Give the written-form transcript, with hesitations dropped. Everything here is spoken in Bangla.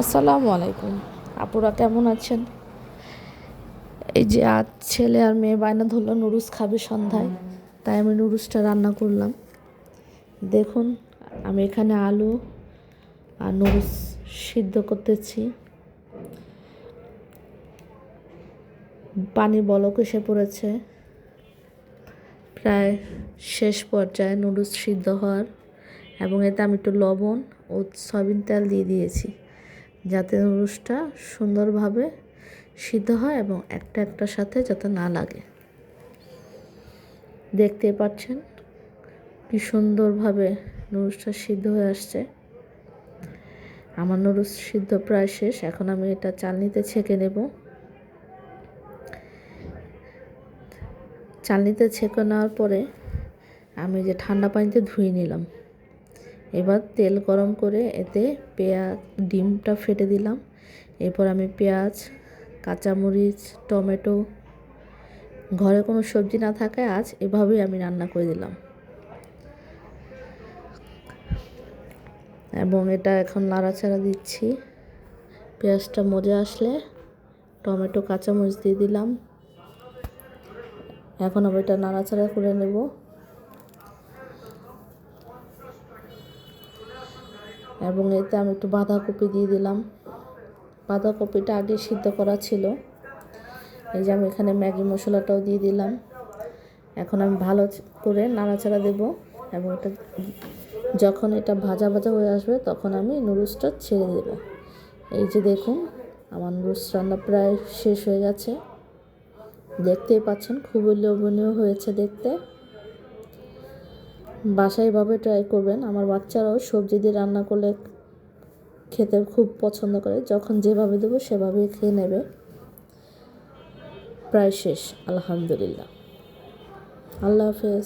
আসসালামু আলাইকুম। আপুরা কেমন আছেন? এই যে আজ ছেলে আর মেয়ে বায়না ধরলো নুডলস খাবে সন্ধ্যায়, তাই আমি নুডলসটা রান্না করলাম। দেখুন, আমি এখানে আলু আর নুডলস সিদ্ধ করতেছি। পানি বলক এসে পড়েছে, প্রায় শেষ পর্যায়ে নুডলস সিদ্ধ হওয়ার। এবং এতে আমি একটু লবণ ও সয়াবিন তেল দিয়ে দিয়েছি, যাতে নুডলসটা সুন্দরভাবে সিদ্ধ হয় এবং একটার সাথে যাতে না লাগে। দেখতে পাচ্ছেন কি সুন্দরভাবে নুডলসটা সিদ্ধ হয়ে আসছে। আমার নুডলস সিদ্ধ প্রায় শেষ। এখন আমি এটা চালনিতে ছেঁকে নেব। চালনিতে ছেঁকে নেওয়ার পরে আমি যে ঠান্ডা পানিতে ধুয়ে নিলাম। এবার তেল গরম করে এতে ডিমটা ফেটে দিলাম। এরপর আমি পেঁয়াজ, কাঁচামরিচ, টমেটো, ঘরে কোনো সবজি না থাকায় আজ এভাবেই আমি রান্না করে দিলাম। এবং এটা এখন নাড়াচাড়া দিচ্ছি। পেঁয়াজটা মজে আসলে টমেটো, কাঁচামরিচ দিয়ে দিলাম। এখন আবার এটা নাড়াচাড়া করে নেব। এবং এতে আমি একটু বাঁধাকপি দিয়ে দিলাম। বাঁধাকপিটা আগে সিদ্ধ করা ছিল। এই যে আমি এখানে ম্যাগি মশলাটাও দিয়ে দিলাম। এখন আমি ভালো করে নাড়াচাড়া দেব এবং যখন এটা ভাজা ভাজা হয়ে আসবে তখন আমি নুডলসটা ছেড়ে দেব। এই যে দেখুন, আমার নুডলস রান্না প্রায় শেষ হয়ে গেছে। দেখতেই পাচ্ছেন খুবই লোভনীয় হয়েছে দেখতে। বাসায় এভাবে ট্রাই করবেন। আমার বাচ্চারাও সবজি দিয়ে রান্না করলে খেতে খুব পছন্দ করে। যখন যেভাবে দেবো সেভাবেই খেয়ে নেবে। প্রায় শেষ, আলহামদুলিল্লাহ। আল্লাহ হাফেজ।